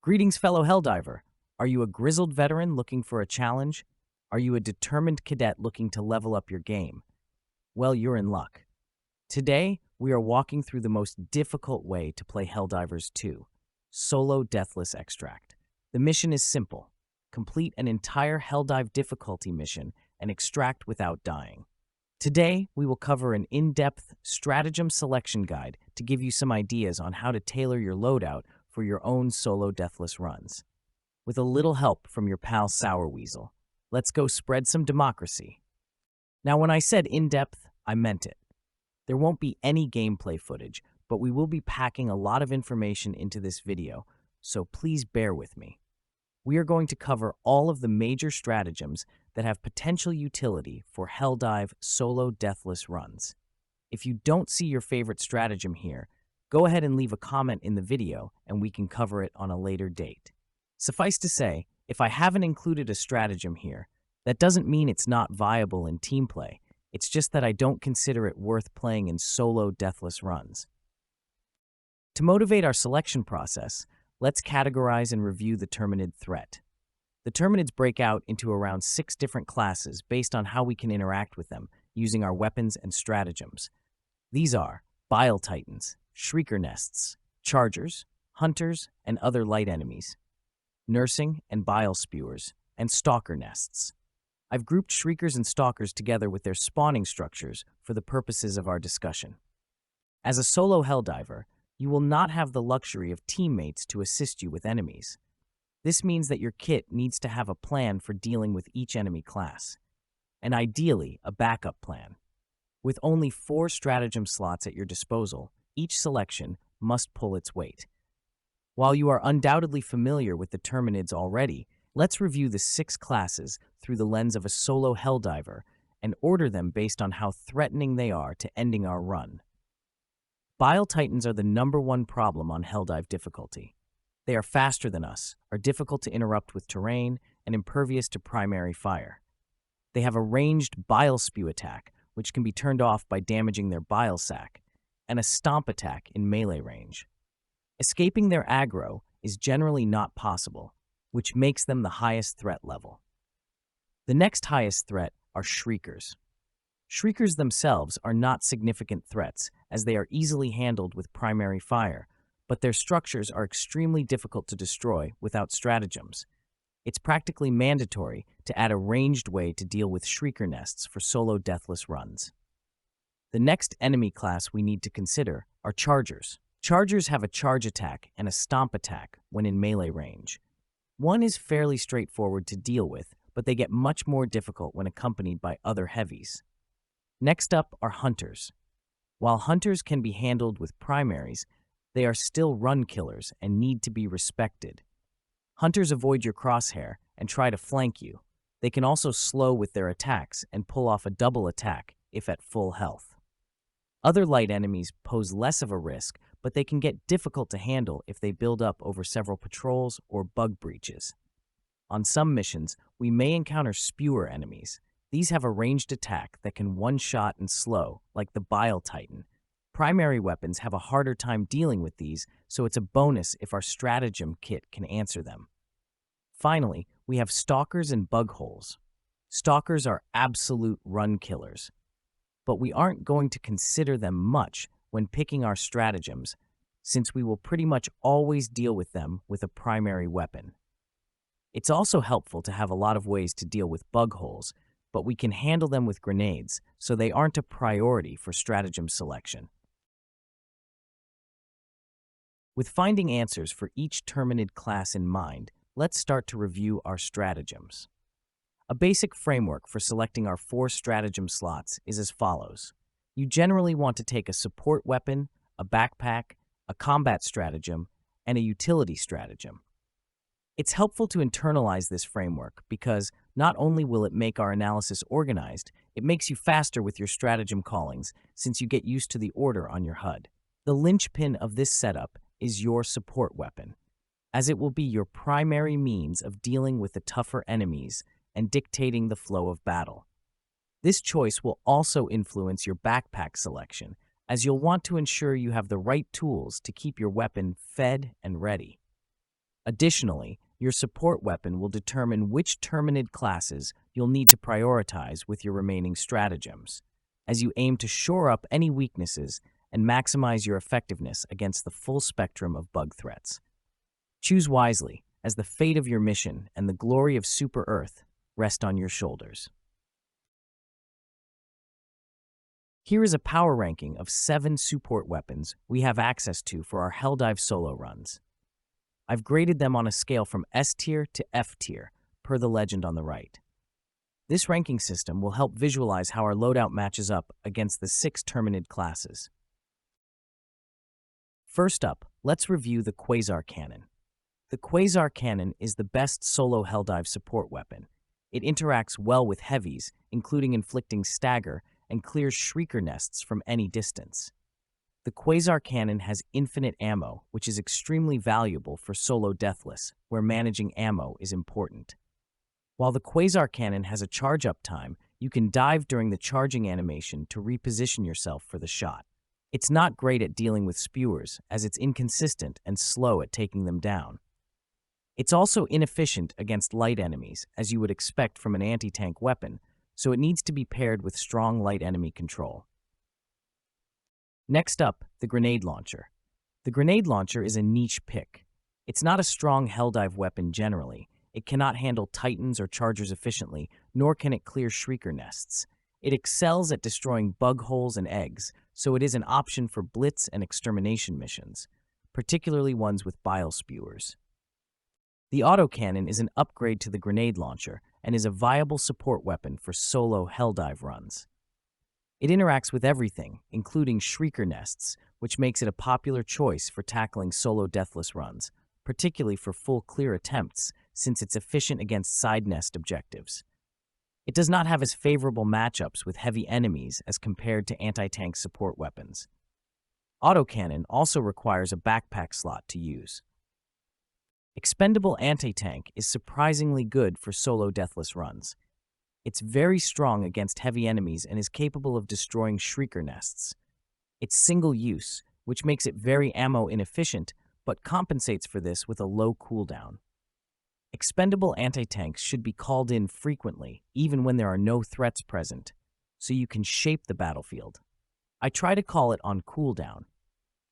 Greetings, fellow Helldiver. Are you a grizzled veteran looking for a challenge? Are you a determined cadet looking to level up your game? Well, you're in luck. Today, we are walking through the most difficult way to play Helldivers 2, Solo Deathless Extract. The mission is simple. Complete an entire Helldive difficulty mission and extract without dying. Today, we will cover an in-depth stratagem selection guide to give you some ideas on how to tailor your loadout for your own solo deathless runs. With a little help from your pal Sour Weasel, let's go spread some democracy. Now, when I said in-depth, I meant it. There won't be any gameplay footage, but we will be packing a lot of information into this video, so please bear with me. We are going to cover all of the major stratagems that have potential utility for Helldive solo deathless runs. If you don't see your favorite stratagem here, go ahead and leave a comment in the video and we can cover it on a later date. Suffice to say, if I haven't included a stratagem here, that doesn't mean it's not viable in team play. It's just that I don't consider it worth playing in solo deathless runs. To motivate our selection process, let's categorize and review the Terminid threat. The Terminids break out into around 6 different classes based on how we can interact with them using our weapons and stratagems. These are Bile Titans, Shrieker Nests, Chargers, Hunters, and other light enemies, Nursing and Bile Spewers, and Stalker Nests. I've grouped Shriekers and Stalkers together with their spawning structures for the purposes of our discussion. As a solo Helldiver, you will not have the luxury of teammates to assist you with enemies. This means that your kit needs to have a plan for dealing with each enemy class, and ideally, a backup plan. With only 4 stratagem slots at your disposal, each selection must pull its weight. While you are undoubtedly familiar with the Terminids already, let's review the 6 classes through the lens of a solo Helldiver and order them based on how threatening they are to ending our run. Bile Titans are the #1 problem on Helldive difficulty. They are faster than us, are difficult to interrupt with terrain, and impervious to primary fire. They have a ranged Bile Spew attack, which can be turned off by damaging their bile sac, and a Stomp attack in melee range. Escaping their aggro is generally not possible, which makes them the highest threat level. The next highest threat are Shriekers. Shriekers themselves are not significant threats, as they are easily handled with primary fire, but their structures are extremely difficult to destroy without stratagems. It's practically mandatory to add a ranged way to deal with Shrieker Nests for solo deathless runs. The next enemy class we need to consider are Chargers. Chargers have a charge attack and a stomp attack when in melee range. One is fairly straightforward to deal with, but they get much more difficult when accompanied by other heavies. Next up are Hunters. While Hunters can be handled with primaries, they are still run killers and need to be respected. Hunters avoid your crosshair and try to flank you. They can also slow with their attacks and pull off a double attack if at full health. Other light enemies pose less of a risk, but they can get difficult to handle if they build up over several patrols or bug breaches. On some missions, we may encounter spewer enemies. These have a ranged attack that can one-shot and slow, like the Bile Titan. Primary weapons have a harder time dealing with these, so it's a bonus if our stratagem kit can answer them. Finally, we have Stalkers and Bug Holes. Stalkers are absolute run killers, but we aren't going to consider them much when picking our stratagems, since we will pretty much always deal with them with a primary weapon. It's also helpful to have a lot of ways to deal with bug holes, but we can handle them with grenades, so they aren't a priority for stratagem selection. With finding answers for each Terminid class in mind, let's start to review our stratagems. A basic framework for selecting our 4 stratagem slots is as follows. You generally want to take a support weapon, a backpack, a combat stratagem, and a utility stratagem. It's helpful to internalize this framework because not only will it make our analysis organized, it makes you faster with your stratagem callings since you get used to the order on your HUD. The linchpin of this setup is your support weapon, as it will be your primary means of dealing with the tougher enemies and dictating the flow of battle. This choice will also influence your backpack selection, as you'll want to ensure you have the right tools to keep your weapon fed and ready. Additionally, your support weapon will determine which Terminid classes you'll need to prioritize with your remaining stratagems, as you aim to shore up any weaknesses and maximize your effectiveness against the full spectrum of bug threats. Choose wisely, as the fate of your mission and the glory of Super Earth rest on your shoulders. Here is a power ranking of 7 support weapons we have access to for our Helldive solo runs. I've graded them on a scale from S tier to F tier, per the legend on the right. This ranking system will help visualize how our loadout matches up against the 6 Terminid classes. First up, let's review the Quasar Cannon. The Quasar Cannon is the best solo Helldive support weapon. It interacts well with heavies, including inflicting stagger, and clears shrieker nests from any distance. The Quasar Cannon has infinite ammo, which is extremely valuable for solo deathless, where managing ammo is important. While the Quasar Cannon has a charge-up time, you can dive during the charging animation to reposition yourself for the shot. It's not great at dealing with spewers, as it's inconsistent and slow at taking them down. It's also inefficient against light enemies, as you would expect from an anti-tank weapon, so it needs to be paired with strong light enemy control. Next up, the Grenade Launcher. The Grenade Launcher is a niche pick. It's not a strong Helldive weapon generally. It cannot handle Titans or Chargers efficiently, nor can it clear Shrieker nests. It excels at destroying bug holes and eggs, so it is an option for blitz and extermination missions, particularly ones with bile spewers. The Autocannon is an upgrade to the Grenade Launcher and is a viable support weapon for solo Helldive runs. It interacts with everything, including Shrieker nests, which makes it a popular choice for tackling solo deathless runs, particularly for full clear attempts, since it's efficient against side nest objectives. It does not have as favorable matchups with heavy enemies as compared to anti-tank support weapons. Autocannon also requires a backpack slot to use. Expendable Anti-Tank is surprisingly good for solo deathless runs. It's very strong against heavy enemies and is capable of destroying Shrieker nests. It's single-use, which makes it very ammo inefficient, but compensates for this with a low cooldown. Expendable anti-tanks should be called in frequently, even when there are no threats present, so you can shape the battlefield. I try to call it on cooldown.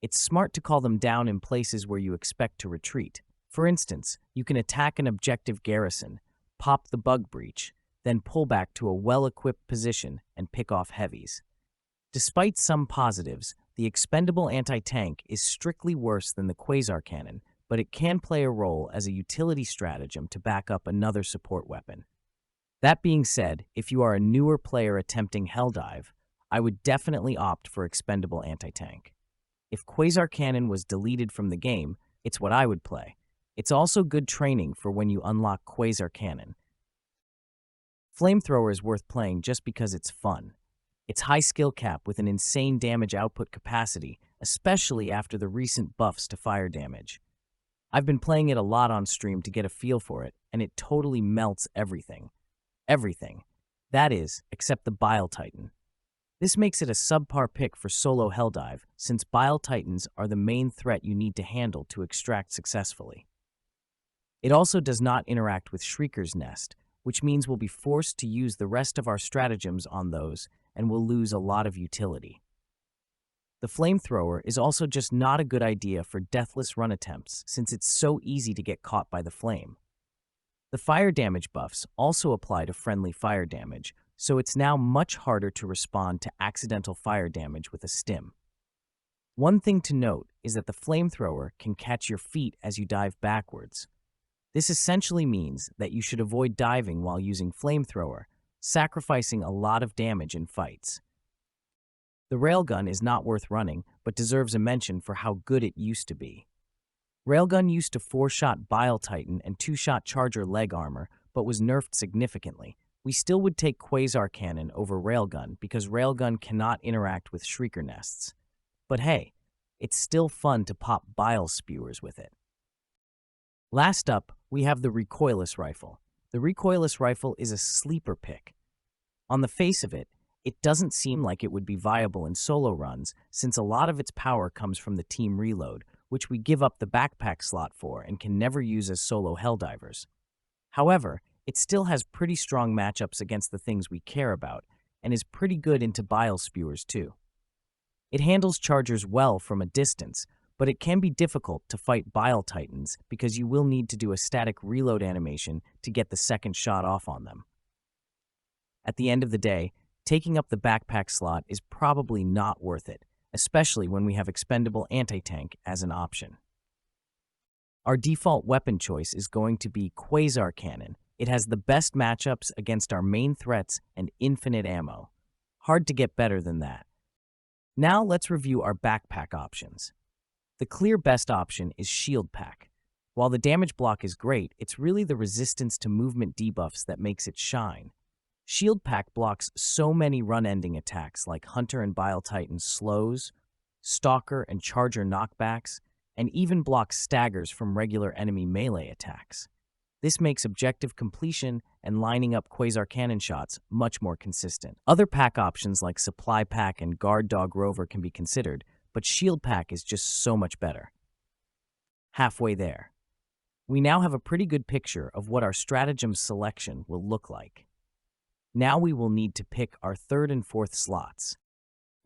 It's smart to call them down in places where you expect to retreat. For instance, you can attack an objective garrison, pop the bug breach, then pull back to a well-equipped position and pick off heavies. Despite some positives, the Expendable Anti-Tank is strictly worse than the Quasar Cannon, but it can play a role as a utility stratagem to back up another support weapon. That being said, if you are a newer player attempting Helldive, I would definitely opt for Expendable Anti-Tank. If Quasar Cannon was deleted from the game, it's what I would play. It's also good training for when you unlock Quasar Cannon. Flamethrower is worth playing just because it's fun. It's high skill cap with an insane damage output capacity, especially after the recent buffs to fire damage. I've been playing it a lot on stream to get a feel for it, and it totally melts everything. Everything. That is, except the Bile Titan. This makes it a subpar pick for solo Helldive, since Bile Titans are the main threat you need to handle to extract successfully. It also does not interact with Shrieker's Nest, which means we'll be forced to use the rest of our stratagems on those, and we'll lose a lot of utility. The Flamethrower is also just not a good idea for deathless run attempts, since it's so easy to get caught by the flame. The fire damage buffs also apply to friendly fire damage, so it's now much harder to respond to accidental fire damage with a stim. One thing to note is that the Flamethrower can catch your feet as you dive backwards. This essentially means that you should avoid diving while using Flamethrower, sacrificing a lot of damage in fights. The Railgun is not worth running, but deserves a mention for how good it used to be. Railgun used to 4-shot Bile Titan and 2-shot Charger leg armor, but was nerfed significantly. We still would take Quasar Cannon over Railgun because Railgun cannot interact with Shrieker nests. But hey, it's still fun to pop bile spewers with it. Last up, we have the Recoilless Rifle. The Recoilless Rifle is a sleeper pick. On the face of it, it doesn't seem like it would be viable in solo runs, since a lot of its power comes from the team reload, which we give up the backpack slot for and can never use as solo Helldivers. However, it still has pretty strong matchups against the things we care about, and is pretty good into bile spewers too. It handles chargers well from a distance, but it can be difficult to fight bile titans because you will need to do a static reload animation to get the second shot off on them. At the end of the day, taking up the backpack slot is probably not worth it, especially when we have Expendable Anti-Tank as an option. Our default weapon choice is going to be Quasar Cannon. It has the best matchups against our main threats and infinite ammo. Hard to get better than that. Now let's review our backpack options. The clear best option is Shield Pack. While the damage block is great, it's really the resistance to movement debuffs that makes it shine. Shield Pack blocks so many run-ending attacks like Hunter and Bile Titan slows, Stalker and Charger knockbacks, and even blocks staggers from regular enemy melee attacks. This makes objective completion and lining up Quasar Cannon shots much more consistent. Other pack options like Supply Pack and Guard Dog Rover can be considered, but Shield Pack is just so much better. Halfway there. We now have a pretty good picture of what our Stratagems selection will look like. Now we will need to pick our third and fourth slots.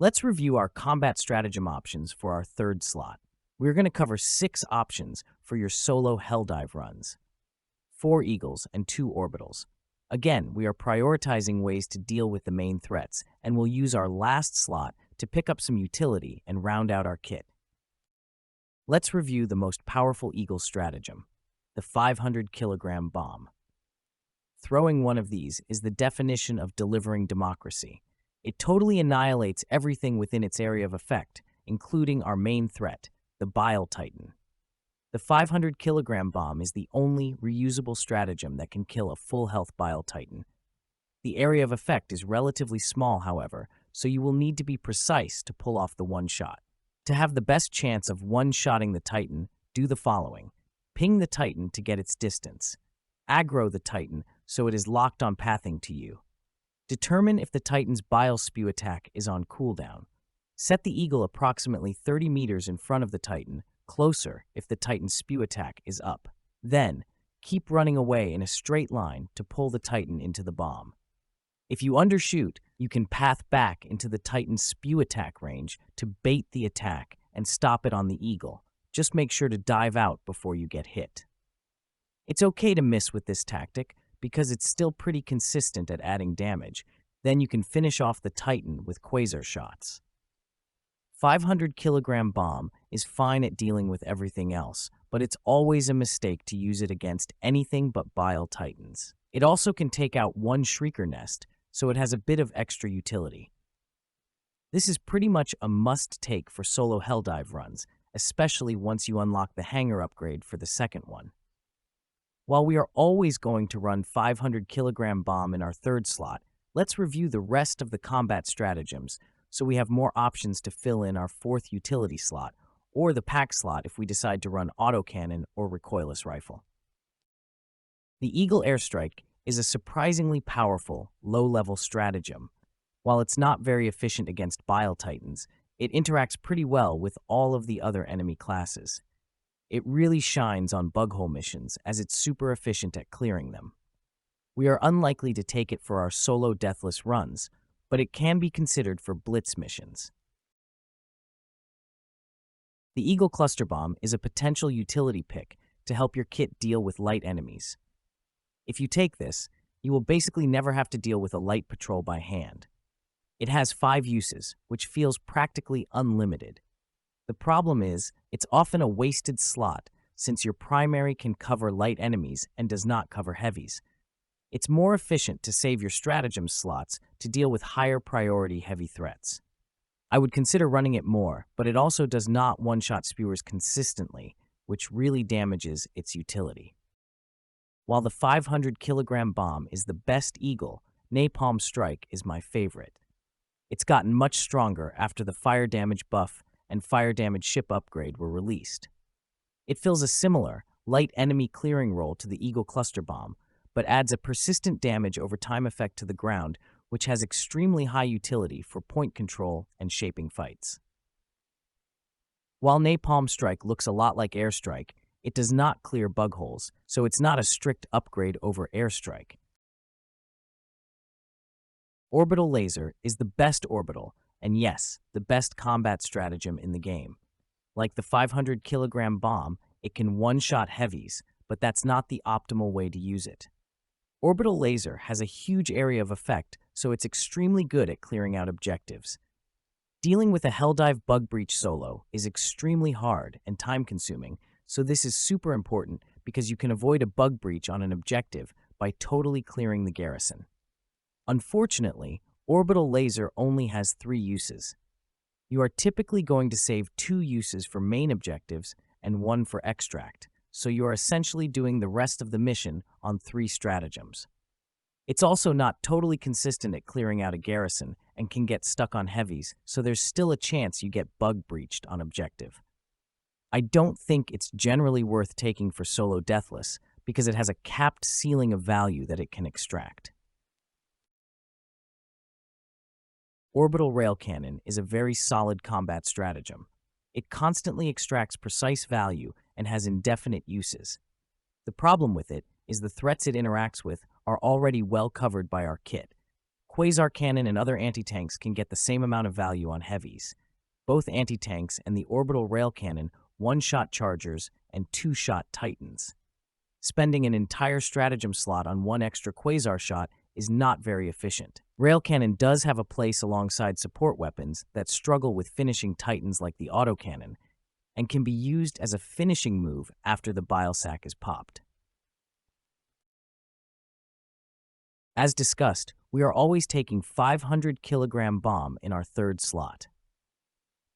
Let's review our combat stratagem options for our third slot. We're going to cover 6 options for your solo Helldive runs. 4 Eagles and 2 Orbitals. Again, we are prioritizing ways to deal with the main threats, and we'll use our last slot to pick up some utility and round out our kit. Let's review the most powerful Eagle stratagem, the 500 kilogram bomb. Throwing one of these is the definition of delivering democracy. It totally annihilates everything within its area of effect, including our main threat, the Bile Titan. The 500 kilogram bomb is the only reusable stratagem that can kill a full health Bile Titan. The area of effect is relatively small, however, so you will need to be precise to pull off the one shot. To have the best chance of one-shotting the Titan, do the following. Ping the Titan to get its distance. Aggro the Titan so it is locked on pathing to you. Determine if the Titan's Bile Spew attack is on cooldown. Set the Eagle approximately 30 meters in front of the Titan, closer if the Titan's Spew attack is up. Then, keep running away in a straight line to pull the Titan into the bomb. If you undershoot, you can path back into the Titan's Spew attack range to bait the attack and stop it on the Eagle. Just make sure to dive out before you get hit. It's okay to miss with this tactic because it's still pretty consistent at adding damage. Then you can finish off the Titan with Quasar shots. 500 kilogram bomb is fine at dealing with everything else, but it's always a mistake to use it against anything but Bile Titans. It also can take out one Shrieker nest, so it has a bit of extra utility. This is pretty much a must-take for solo Helldive runs, especially once you unlock the Hanger upgrade for the second one. While we are always going to run 500 kilogram bomb in our third slot, let's review the rest of the combat stratagems so we have more options to fill in our fourth utility slot, or the pack slot if we decide to run Autocannon or Recoilless Rifle. The Eagle Airstrike is a surprisingly powerful, low-level stratagem. While it's not very efficient against Bile Titans, it interacts pretty well with all of the other enemy classes. It really shines on bughole missions as it's super efficient at clearing them. We are unlikely to take it for our solo deathless runs, but it can be considered for blitz missions. The Eagle Cluster Bomb is a potential utility pick to help your kit deal with light enemies. If you take this, you will basically never have to deal with a light patrol by hand. It has 5 uses, which feels practically unlimited. The problem is, it's often a wasted slot since your primary can cover light enemies and does not cover heavies. It's more efficient to save your stratagem slots to deal with higher priority heavy threats. I would consider running it more, but it also does not one-shot spewers consistently, which really damages its utility. While the 500 kilogram bomb is the best Eagle, Napalm Strike is my favorite. It's gotten much stronger after the fire damage buff and fire damage ship upgrade were released. It fills a similar, light enemy clearing role to the Eagle Cluster Bomb, but adds a persistent damage over time effect to the ground, which has extremely high utility for point control and shaping fights. While Napalm Strike looks a lot like Airstrike, it does not clear bug holes, so it's not a strict upgrade over Airstrike. Orbital Laser is the best orbital, and yes, the best combat stratagem in the game. Like the 500-kilogram bomb, it can one-shot heavies, but that's not the optimal way to use it. Orbital Laser has a huge area of effect, so it's extremely good at clearing out objectives. Dealing with a Helldive bug breach solo is extremely hard and time-consuming, so this is super important because you can avoid a bug breach on an objective by totally clearing the garrison. Unfortunately, Orbital Laser only has 3 uses. You are typically going to save 2 uses for main objectives and 1 for extract, so you are essentially doing the rest of the mission on 3 stratagems. It's also not totally consistent at clearing out a garrison and can get stuck on heavies, so there's still a chance you get bug breached on objective. I don't think it's generally worth taking for solo deathless because it has a capped ceiling of value that it can extract. Orbital Railcannon is a very solid combat stratagem. It constantly extracts precise value and has indefinite uses. The problem with it is the threats it interacts with are already well covered by our kit. Quasar Cannon and other anti-tanks can get the same amount of value on heavies. Both anti-tanks and the Orbital Railcannon one-shot chargers and 2-shot titans. Spending an entire stratagem slot on 1 extra Quasar shot is not very efficient. Railcannon does have a place alongside support weapons that struggle with finishing titans like the Autocannon, and can be used as a finishing move after the bile sack is popped. As discussed, we are always taking 500-kilogram bomb in our 3rd slot.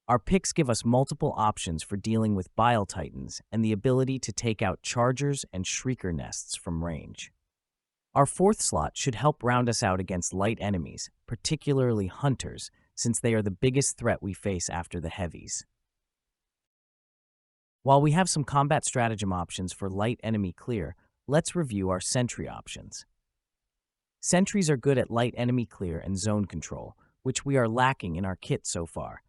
Our picks give us multiple options for dealing with bile titans and the ability to take out chargers and shrieker nests from range. Our 4th slot should help round us out against light enemies, particularly hunters, since they are the biggest threat we face after the heavies. While we have some combat stratagem options for light enemy clear, let's review our sentry options. Sentries are good at light enemy clear and zone control, which we are lacking in our kit so far.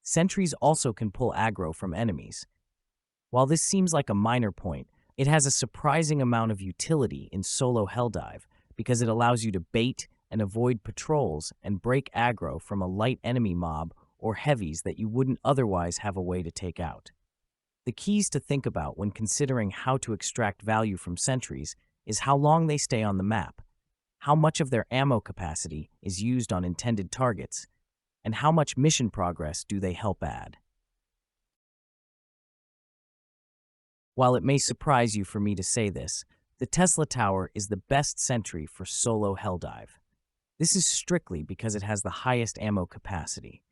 Sentries also can pull aggro from enemies. While this seems like a minor point, it has a surprising amount of utility in solo Helldive because it allows you to bait and avoid patrols and break aggro from a light enemy mob or heavies that you wouldn't otherwise have a way to take out. The keys to think about when considering how to extract value from sentries is how long they stay on the map, how much of their ammo capacity is used on intended targets, and how much mission progress do they help add. While it may surprise you for me to say this, the Tesla Tower is the best sentry for solo Helldive. This is strictly because it has the highest ammo capacity.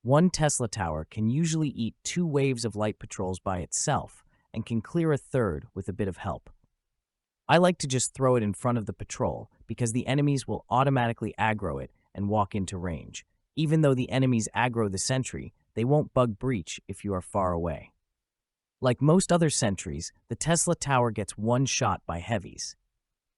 1 Tesla Tower can usually eat 2 waves of light patrols by itself and can clear a 3rd with a bit of help. I like to just throw it in front of the patrol because the enemies will automatically aggro it and walk into range. Even though the enemies aggro the sentry, they won't bug breach if you are far away. Like most other sentries, the Tesla Tower gets one shot by heavies.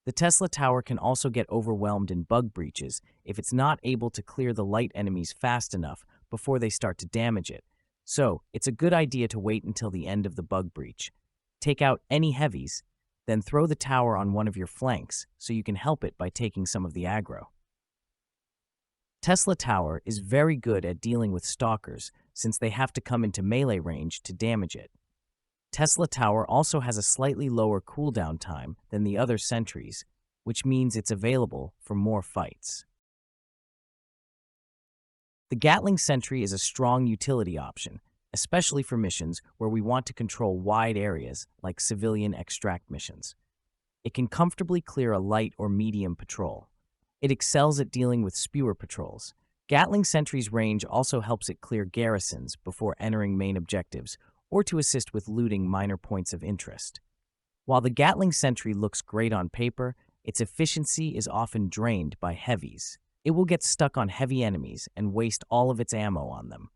The Tesla Tower can also get overwhelmed in bug breaches if it's not able to clear the light enemies fast enough before they start to damage it. So, it's a good idea to wait until the end of the bug breach. Take out any heavies, then throw the tower on one of your flanks so you can help it by taking some of the aggro. Tesla Tower is very good at dealing with stalkers since they have to come into melee range to damage it. Tesla Tower also has a slightly lower cooldown time than the other sentries, which means it's available for more fights. The Gatling Sentry is a strong utility option, especially for missions where we want to control wide areas like civilian extract missions. It can comfortably clear a light or medium patrol. It excels at dealing with spewer patrols. Gatling Sentry's range also helps it clear garrisons before entering main objectives, or to assist with looting minor points of interest. While the Gatling Sentry looks great on paper, its efficiency is often drained by heavies. It will get stuck on heavy enemies and waste all of its ammo on them.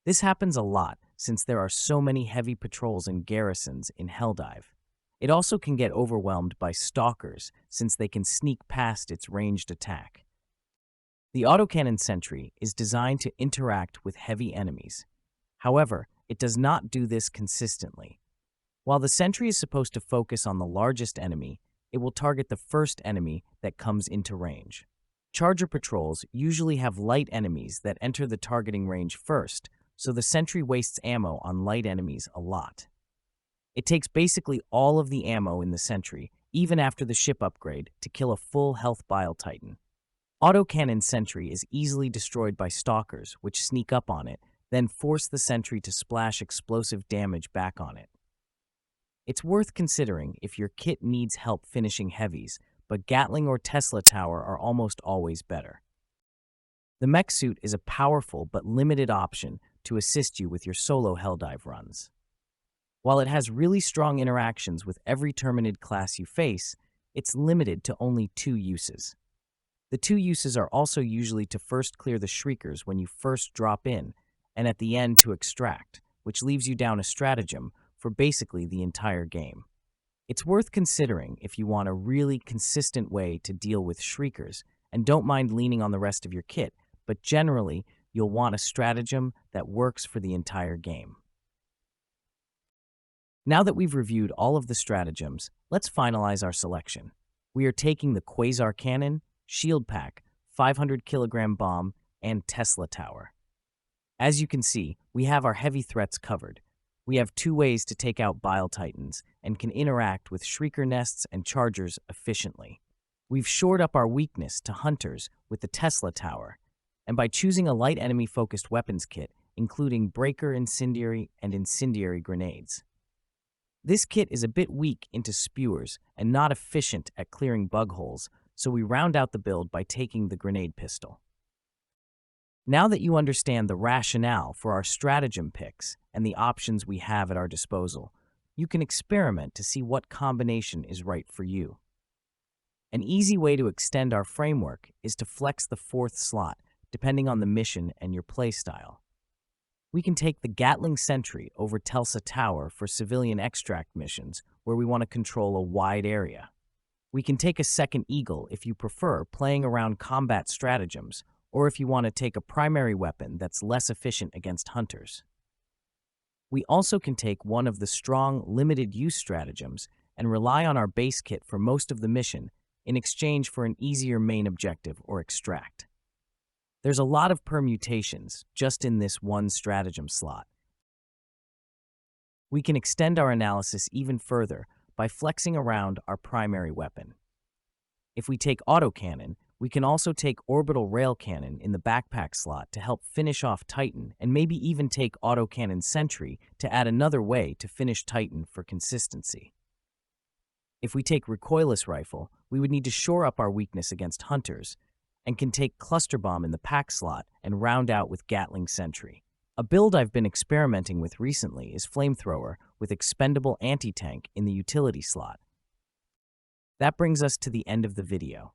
This happens a lot since there are so many heavy patrols and garrisons in Helldive. It also can get overwhelmed by stalkers since they can sneak past its ranged attack. The Autocannon Sentry is designed to interact with heavy enemies. However, it does not do this consistently. While the Sentry is supposed to focus on the largest enemy, it will target the first enemy that comes into range. Charger patrols usually have light enemies that enter the targeting range first, so the Sentry wastes ammo on light enemies a lot. It takes basically all of the ammo in the Sentry, even after the ship upgrade, to kill a full health Bile Titan. Autocannon Sentry is easily destroyed by stalkers, which sneak up on it, then force the Sentry to splash explosive damage back on it. It's worth considering if your kit needs help finishing heavies, but Gatling or Tesla Tower are almost always better. The Mech Suit is a powerful but limited option to assist you with your solo Helldive runs. While it has really strong interactions with every Terminid class you face, it's limited to only 2 uses. The 2 uses are also usually to first clear the Shriekers when you first drop in, and at the end to extract, which leaves you down a stratagem for basically the entire game. It's worth considering if you want a really consistent way to deal with Shriekers and don't mind leaning on the rest of your kit, but generally, you'll want a stratagem that works for the entire game. Now that we've reviewed all of the stratagems, let's finalize our selection. We are taking the Quasar Cannon, Shield Pack, 500 kilogram bomb, and Tesla Tower. As you can see, we have our heavy threats covered. We have 2 ways to take out Bile Titans and can interact with Shrieker nests and chargers efficiently. We've shored up our weakness to hunters with the Tesla Tower, and by choosing a light enemy-focused weapons kit, including Breaker Incendiary and Incendiary Grenades. This kit is a bit weak into spewers and not efficient at clearing bug holes, so we round out the build by taking the grenade pistol. Now that you understand the rationale for our stratagem picks and the options we have at our disposal, you can experiment to see what combination is right for you. An easy way to extend our framework is to flex the 4th slot, depending on the mission and your playstyle. We can take the Gatling Sentry over Tesla Tower for civilian extract missions where we want to control a wide area. We can take a second Eagle if you prefer playing around combat stratagems, or if you want to take a primary weapon that's less efficient against hunters. We also can take one of the strong, limited-use stratagems and rely on our base kit for most of the mission in exchange for an easier main objective or extract. There's a lot of permutations just in this one stratagem slot. We can extend our analysis even further by flexing around our primary weapon. If we take Autocannon, we can also take Orbital Railcannon in the backpack slot to help finish off Titan, and maybe even take Autocannon Sentry to add another way to finish Titan for consistency. If we take Recoilless Rifle, we would need to shore up our weakness against hunters, and can take Cluster Bomb in the pack slot and round out with Gatling Sentry. A build I've been experimenting with recently is Flamethrower with Expendable Anti-Tank in the utility slot. That brings us to the end of the video.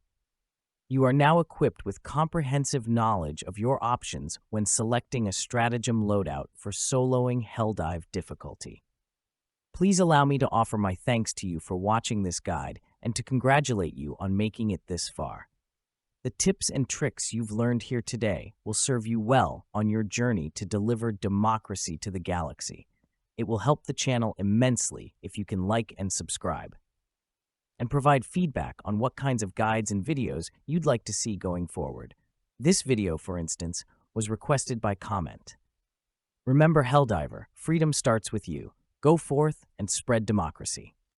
You are now equipped with comprehensive knowledge of your options when selecting a stratagem loadout for soloing Helldive difficulty. Please allow me to offer my thanks to you for watching this guide and to congratulate you on making it this far. The tips and tricks you've learned here today will serve you well on your journey to deliver democracy to the galaxy. It will help the channel immensely if you can like and subscribe, and provide feedback on what kinds of guides and videos you'd like to see going forward. This video, for instance, was requested by comment. Remember, Helldiver, freedom starts with you. Go forth and spread democracy.